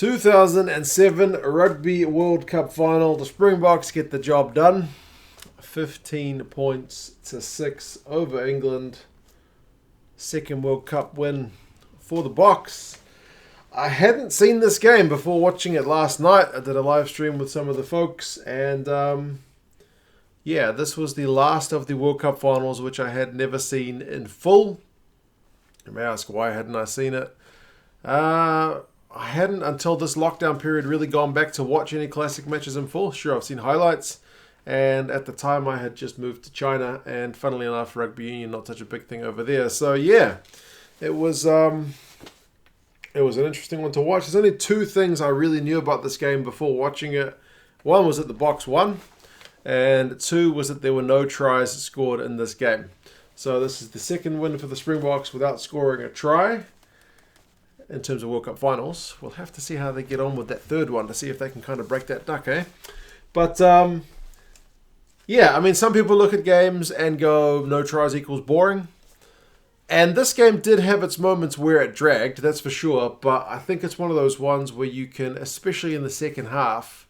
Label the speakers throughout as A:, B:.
A: 2007 Rugby World Cup Final. The Springboks get the job done. 15 points to 6 over England. Second World Cup win for the Boks. I hadn't seen this game before watching it last night. I did a live stream with some of the folks, and this was the last of the World Cup finals, which I had never seen in full. You may ask, why hadn't I seen it? I hadn't, until this lockdown period, really gone back to watch any classic matches in full. Sure, I've seen highlights, and at the time I had just moved to China, and funnily enough, rugby union not such a big thing over there. So yeah, it was an interesting one to watch. There's only two things I really knew about this game before watching it. One was that the Boks won, and two was that there were no tries scored in this game. So this is the second win for the Springboks without scoring a try in terms of World Cup finals. We'll have to see how they get on with that third one to see if they can kind of break that duck, eh? But some people look at games and go, no tries equals boring. And this game did have its moments where it dragged, that's for sure. But I think it's one of those ones where you can, especially in the second half,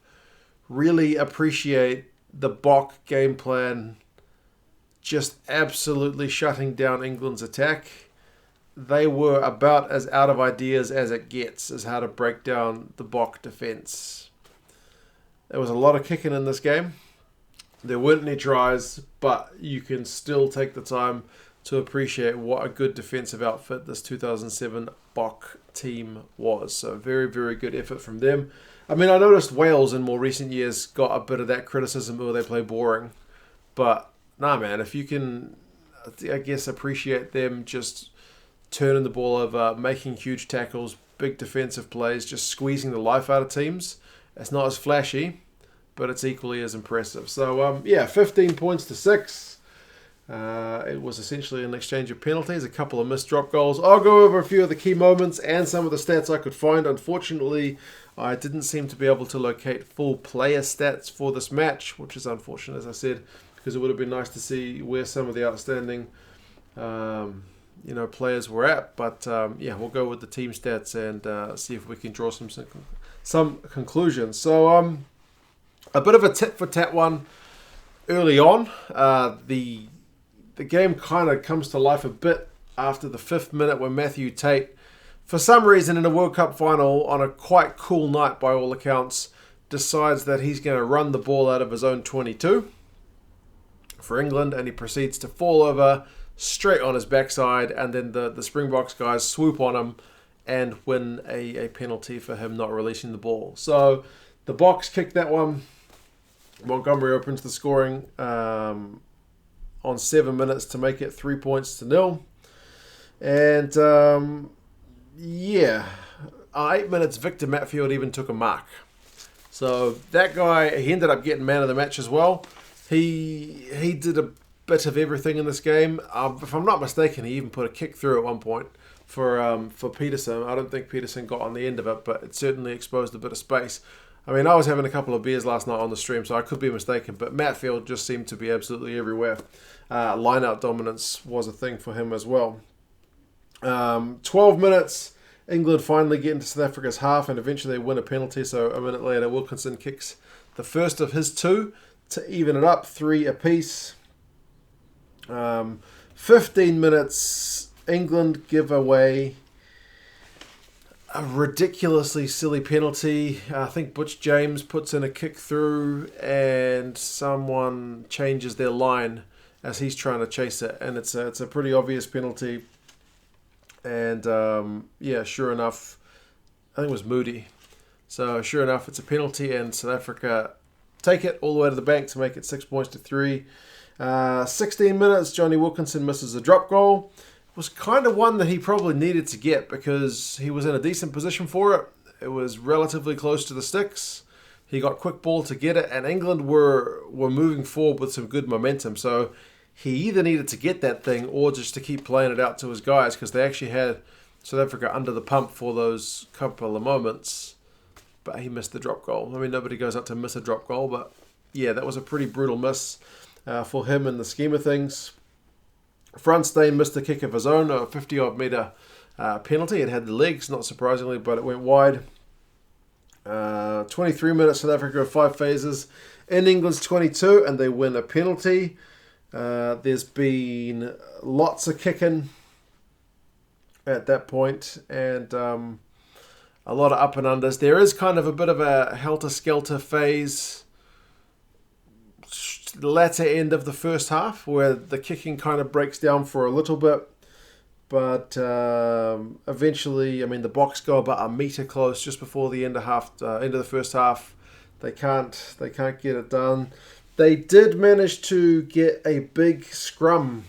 A: really appreciate the Bok game plan just absolutely shutting down England's attack. They were about as out of ideas as it gets as how to break down the Bok defence. There was a lot of kicking in this game. There weren't any tries, but you can still take the time to appreciate what a good defensive outfit this 2007 Bok team was. So very, very good effort from them. I mean, I noticed Wales in more recent years got a bit of that criticism where they play boring. But, nah, man, if you can, I guess, appreciate them just turning the ball over, making huge tackles, big defensive plays, just squeezing the life out of teams. It's not as flashy, but it's equally as impressive. So, 15 points to 6. It was essentially an exchange of penalties, a couple of missed drop goals. I'll go over a few of the key moments and some of the stats I could find. Unfortunately, I didn't seem to be able to locate full player stats for this match, which is unfortunate, as I said, because it would have been nice to see where some of the outstanding players were at. But we'll go with the team stats and see if we can draw some conclusions. So a bit of a tit-for-tat one early on. The game kind of comes to life a bit after the 5th minute when Matthew Tate, for some reason in a World Cup final on a quite cool night by all accounts, decides that he's going to run the ball out of his own 22 for England, and he proceeds to fall over straight on his backside, and then the Springboks guys swoop on him and win a penalty for him not releasing the ball. So the Boks kick that one. Montgomery opens the scoring on 7 minutes to make it 3 points to 0. And 8 minutes, Victor Matfield even took a mark. So that guy, he ended up getting man of the match as well. He did a bit of everything in this game. If I'm not mistaken, he even put a kick through at one point for Peterson. I don't think Peterson got on the end of it, but it certainly exposed a bit of space. I mean, I was having a couple of beers last night on the stream, so I could be mistaken, but Matfield just seemed to be absolutely everywhere. Line-out dominance was a thing for him as well. 12 minutes, England finally get into South Africa's half, and eventually they win a penalty. So a minute later, Wilkinson kicks the first of his two to even it up, 3 apiece. 15 minutes, England give away a ridiculously silly penalty. I think Butch James puts in a kick through and someone changes their line as he's trying to chase it. And it's a pretty obvious penalty. And sure enough, I think it was Moody. So sure enough, it's a penalty and South Africa take it all the way to the bank to make it 6 points to 3. 16 minutes, Johnny Wilkinson misses a drop goal. Was kind of one that he probably needed to get because he was in a decent position for it. It was relatively close to the sticks. He got quick ball to get it, and England were moving forward with some good momentum. So he either needed to get that thing or just to keep playing it out to his guys, because they actually had South Africa under the pump for those couple of moments. But he missed the drop goal. I mean, nobody goes out to miss a drop goal, but yeah, that was a pretty brutal miss for him in the scheme of things. Frontstein missed a kick of his own, a 50-odd metre penalty. It had the legs, not surprisingly, but it went wide. 23 minutes, South Africa 5 phases. In England's 22, and they win a penalty. There's been lots of kicking at that point, and a lot of up and unders. There is kind of a bit of a helter-skelter phase, the latter end of the first half, where the kicking kind of breaks down for a little bit. But eventually, I mean, the Boks go about a metre close just before the end of the first half. They can't get it done. They did manage to get a big scrum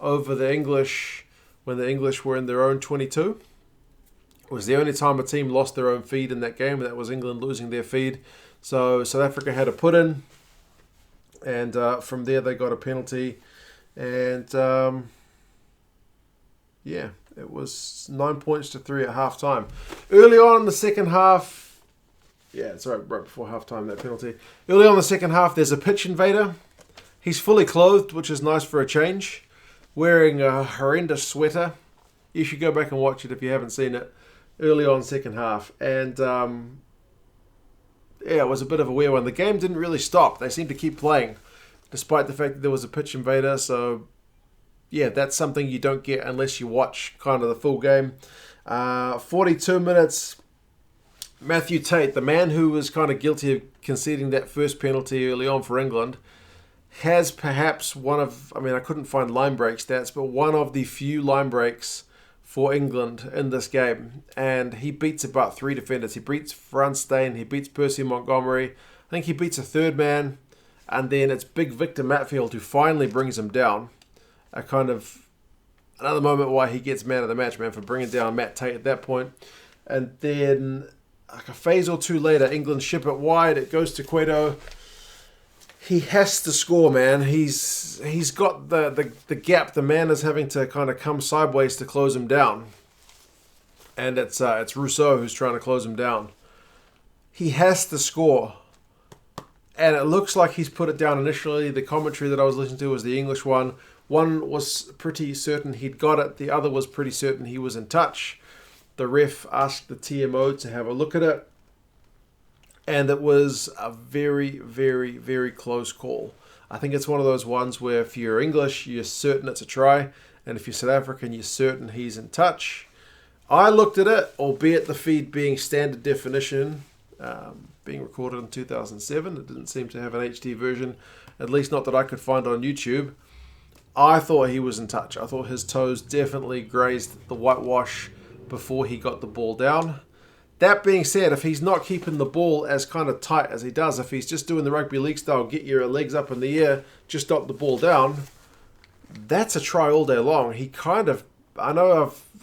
A: over the English when the English were in their own 22. It was the only time a team lost their own feed in that game, and that was England losing their feed. So South Africa had a put in, and from there they got a penalty. And yeah, it was 9 points to 3 at half time. Early on in the second half, yeah, it's right before half time, that penalty. Early on in the second half, there's a pitch invader. He's fully clothed, which is nice for a change, wearing a horrendous sweater. You should go back and watch it if you haven't seen it. Early on second half. And yeah, it was a bit of a weird one. The game didn't really stop. They seemed to keep playing, despite the fact that there was a pitch invader. So yeah, that's something you don't get unless you watch kind of the full game. 42 minutes. Matthew Tate, the man who was kind of guilty of conceding that first penalty early on for England, has perhaps one of, I mean, I couldn't find line break stats, but one of the few line breaks for England in this game. And he beats about 3 defenders. He beats Franstein, he beats Percy Montgomery. I think he beats a third man. And then it's big Victor Matfield who finally brings him down. A kind of another moment why he gets man of the match, man, for bringing down Matt Tate at that point. And then like a phase or two later, England ship it wide. It goes to Cueto. He has to score, man. He's got the gap. The man is having to kind of come sideways to close him down. And it's Rousseau who's trying to close him down. He has to score. And it looks like he's put it down initially. The commentary that I was listening to was the English one. One was pretty certain he'd got it. The other was pretty certain he was in touch. The ref asked the TMO to have a look at it. And it was a very, very, very close call. I think it's one of those ones where if you're English, you're certain it's a try. And if you're South African, you're certain he's in touch. I looked at it, albeit the feed being standard definition, being recorded in 2007. It didn't seem to have an HD version, at least not that I could find on YouTube. I thought he was in touch. I thought his toes definitely grazed the whitewash before he got the ball down. That being said, if he's not keeping the ball as kind of tight as he does, if he's just doing the rugby league style, get your legs up in the air, just stop the ball down, that's a try all day long. He kind of, I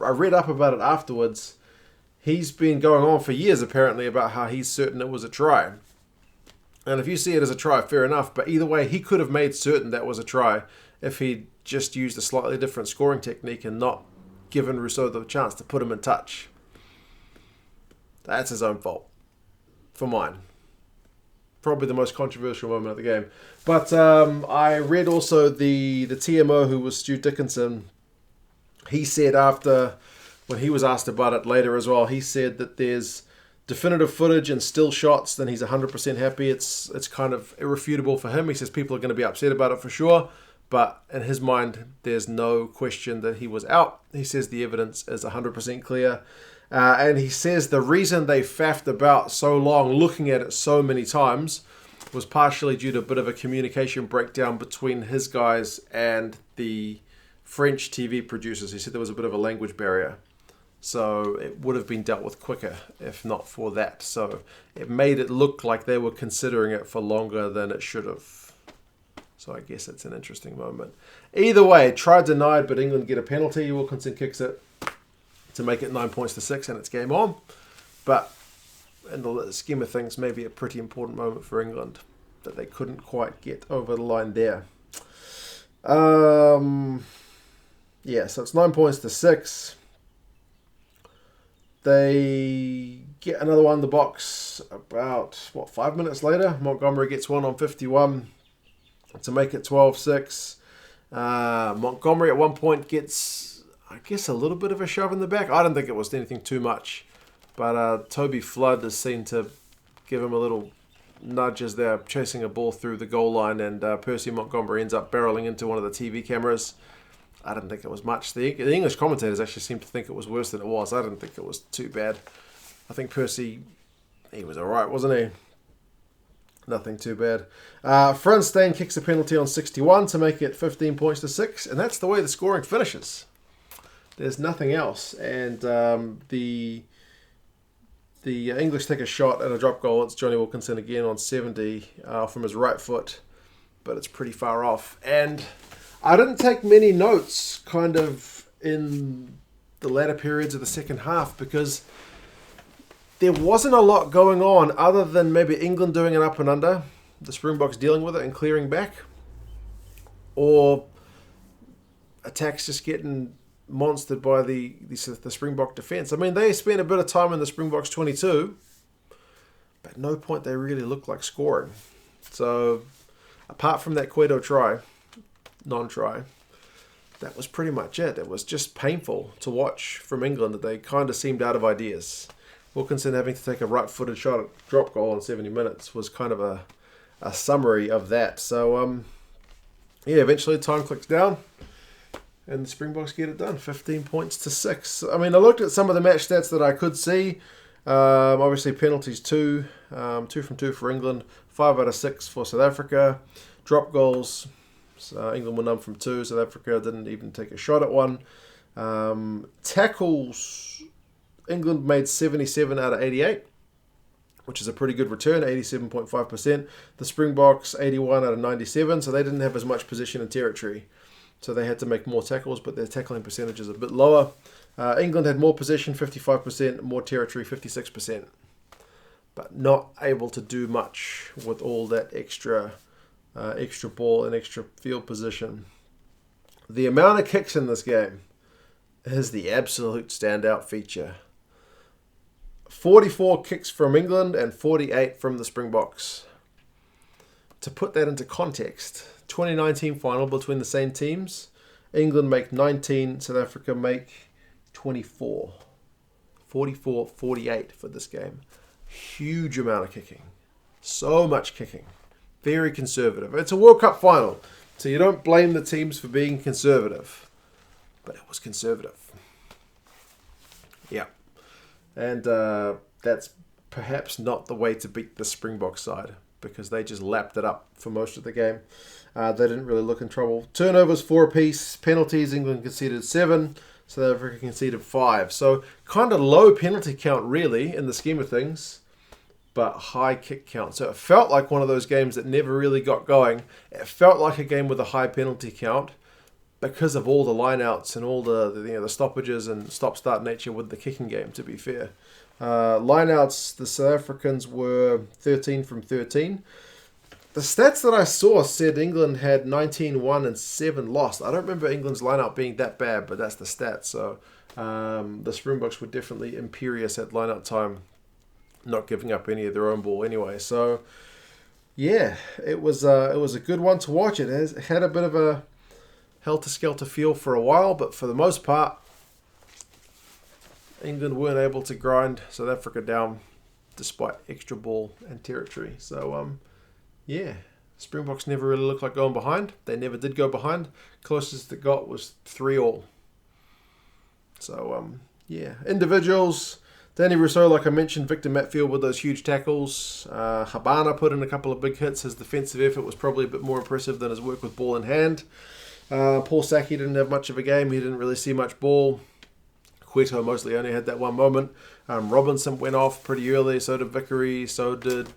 A: read up about it afterwards. He's been going on for years apparently about how he's certain it was a try. And if you see it as a try, fair enough. But either way, he could have made certain that was a try if he'd just used a slightly different scoring technique and not given Rousseau the chance to put him in touch. That's his own fault. For mine. Probably the most controversial moment of the game. But I read also the TMO, who was Stu Dickinson. He said after, when he was asked about it later as well, he said that there's definitive footage and still shots, then he's 100% happy. It's kind of irrefutable for him. He says people are going to be upset about it for sure. But in his mind, there's no question that he was out. He says the evidence is 100% clear. And he says the reason they faffed about so long, looking at it so many times, was partially due to a bit of a communication breakdown between his guys and the French TV producers. He said there was a bit of a language barrier. So it would have been dealt with quicker if not for that. So it made it look like they were considering it for longer than it should have. So I guess it's an interesting moment. Either way, try denied, but England get a penalty. Wilkinson kicks it to make it 9 points to 6, and it's game on. But in the scheme of things, maybe a pretty important moment for England that they couldn't quite get over the line there. Yeah, so it's 9 points to 6. They get another one in the box about, 5 minutes later. Montgomery gets one on 51 to make it 12-6. Montgomery at one point gets, I guess, a little bit of a shove in the back. I don't think it was anything too much. But Toby Flood is seen to give him a little nudge as they're chasing a ball through the goal line, and Percy Montgomery ends up barreling into one of the TV cameras. I didn't think it was much. The English commentators actually seemed to think it was worse than it was. I didn't think it was too bad. I think Percy, he was alright, wasn't he? Nothing too bad. Fronstein kicks a penalty on 61 to make it 15 points to 6, and that's the way the scoring finishes. There's nothing else. And the English take a shot at a drop goal. It's Johnny Wilkinson again on 70 from his right foot, but it's pretty far off. And I didn't take many notes kind of in the latter periods of the second half because there wasn't a lot going on other than maybe England doing an up and under, the Springboks dealing with it and clearing back, or attacks just getting monstered by the Springbok defence. I mean, they spent a bit of time in the Springboks 22, but at no point they really looked like scoring. So, apart from that Cueto try, non-try, that was pretty much it. It was just painful to watch from England that they kind of seemed out of ideas. Wilkinson having to take a right-footed shot at drop goal in 70 minutes was kind of a summary of that. So, eventually time clicks down and the Springboks get it done. 15 points to 6. I mean, I looked at some of the match stats that I could see. Obviously, penalties 2. 2 from 2 for England. 5 out of 6 for South Africa. Drop goals. England were none from 2. South Africa didn't even take a shot at one. Tackles, England made 77 out of 88, which is a pretty good return, 87.5%. The Springboks, 81 out of 97, so they didn't have as much possession and territory. So they had to make more tackles, but their tackling percentage is a bit lower. England had more possession, 55%, more territory, 56%. But not able to do much with all that extra ball and extra field position. The amount of kicks in this game is the absolute standout feature. 44 kicks from England and 48 from the Springboks. To put that into context, 2019 final between the same teams, England make 19, South Africa make 24. 44-48 for this game. Huge amount of kicking. So much kicking. Very conservative. It's a World Cup final, so you don't blame the teams for being conservative. But it was conservative. Yeah. And that's perhaps not the way to beat the Springbok side, because they just lapped it up for most of the game. They didn't really look in trouble. Turnovers 4 apiece. Penalties, England conceded 7. South Africa conceded 5. So kind of low penalty count really in the scheme of things, but high kick count. So it felt like one of those games that never really got going. It felt like a game with a high penalty count because of all the lineouts and all the stoppages and stop-start nature with the kicking game, to be fair. Lineouts, the South Africans were 13 from 13. The stats that I saw said England had 19 won and 7 lost. I don't remember England's lineout being that bad, but that's the stats. So the Springboks were definitely imperious at lineout time, not giving up any of their own ball anyway. So yeah, it was a good one to watch. It had a bit of a helter-skelter feel for a while, but for the most part, England weren't able to grind South Africa down despite extra ball and territory. So, Springboks never really looked like going behind. They never did go behind. Closest it got was 3-3. So, individuals, Danny Rousseau, like I mentioned, Victor Matfield with those huge tackles. Habana put in a couple of big hits. His defensive effort was probably a bit more impressive than his work with ball in hand. Paul Saki didn't have much of a game. He didn't really see much ball. Cueto mostly only had that one moment. Robinson went off pretty early. So did Vickery. So did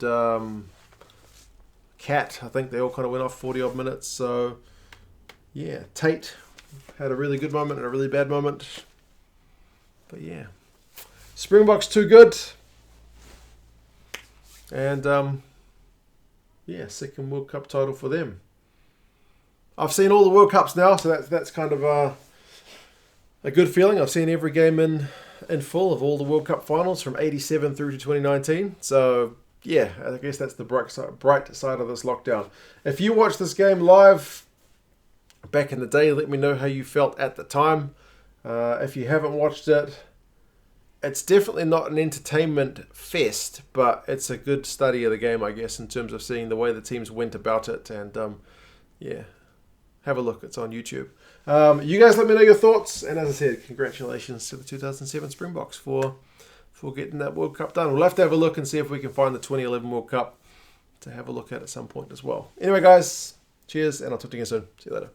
A: Cat. I think they all kind of went off 40-odd minutes. So, yeah. Tate had a really good moment and a really bad moment. But, yeah. Springboks too good. And, second World Cup title for them. I've seen all the World Cups now, so that's kind of a good feeling. I've seen every game in full of all the World Cup finals from 87 through to 2019. So, yeah, I guess that's the bright side of this lockdown. If you watched this game live back in the day, let me know how you felt at the time. If you haven't watched it, it's definitely not an entertainment fest, but it's a good study of the game, I guess, in terms of seeing the way the teams went about it. And yeah, have a look. It's on YouTube. You guys let me know your thoughts. And as I said, congratulations to the 2007 Springboks for getting that World Cup done. We'll have to have a look and see if we can find the 2011 World Cup to have a look at some point as well. Anyway, guys, cheers, and I'll talk to you again soon. See you later.